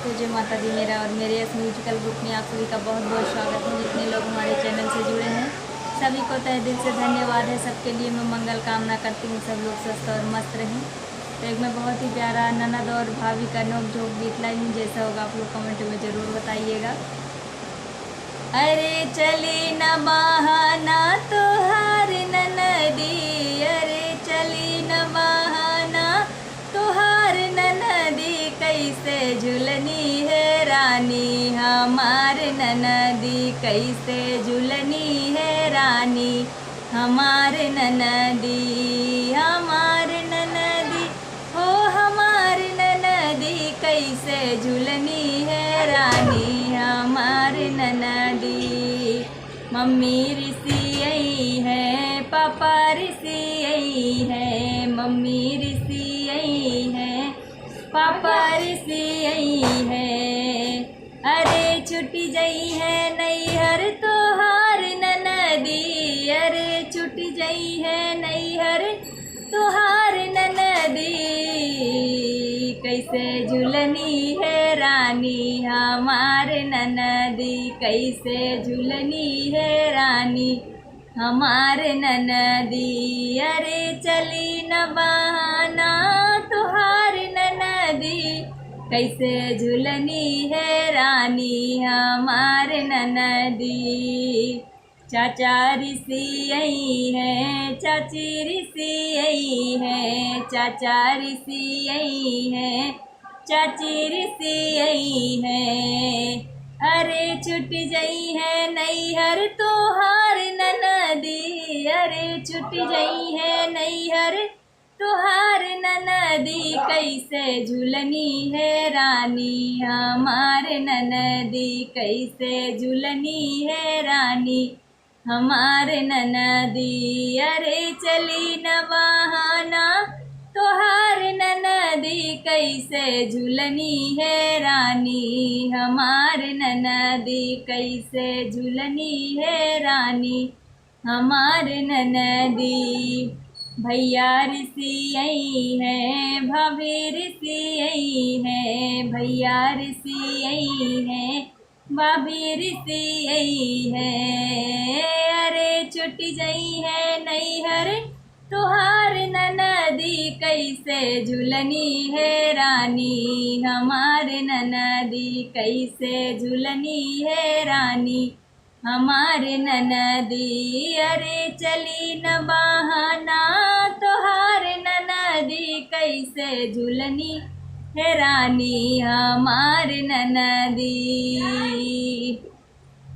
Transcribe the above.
दोस्तों, जय माता दी। मेरा और मेरे इस म्यूजिकल ग्रुप में आप सभी का बहुत बहुत स्वागत है। जितने लोग हमारे चैनल से जुड़े हैं सभी को तहे दिल से धन्यवाद है। सबके लिए मैं मंगल कामना करती हूँ, सब लोग स्वस्थ और मस्त रहें। तो एक मैं बहुत ही प्यारा ननद और भाभी का नोक-झोंक गीत लाई हूँ। जैसा होगा आप लोग कमेंट में ज़रूर बताइएगा। अरे चली न बहाना तोहार ननदी, अरे चली न बहाना तोहार ननदी, कैसे झुलनी है रानी हमार ननदी, कैसे झुलनी है रानी हमार ननदी, हमार ननदी हो हमार ननदी, कैसे झुलनी है रानी हमार ननदी। मम्मी ऋषि आई है, पापा ऋषि आई है, मम्मी ऋषि आई है, पापा ऋषि आई है। अरे छुट्टी जई है नैहर तोहार ननदी, अरे छुट्टी जई है नैहर तोहार ननदी, कैसे झुलनी है रानी हमार ननदी, कैसे झुलनी है रानी हमार ननदी। अरे चली न बहाना तोहार ननदी, कैसे झुलनी है रानी हमार ननदी। चाचा ऋषि आई है, चाची ऋषि आई है, चाचा ऋषि आई है, चाची ऋषि आई है। अरे छुट जई है नैहर तोहार ननदी, अरे छुट जई है नैहर तोहार ननदी, कैसे झुलनी है रानी हमार ननदी, कैसे झुलनी है रानी हमार ननदी। अरे चली न बहाना तोहार ननदी, कैसे झुलनी है रानी हमार ननदी, कैसे झुलनी है रानी हमार ननदी। भैया ऋषि आई है, भाभी ऋषि आई है, भैया ऋषि आई है, भाभी ऋषि आई है। अरे छुट जई है नैहर तोहार ननदी, कैसे झुलनी है रानी हमार ननदी, कैसे झुलनी है रानी हमार ननदी। अरे चली न बहाना तोहार ननदी, कैसे झुलनी है रानी हमार ननदी।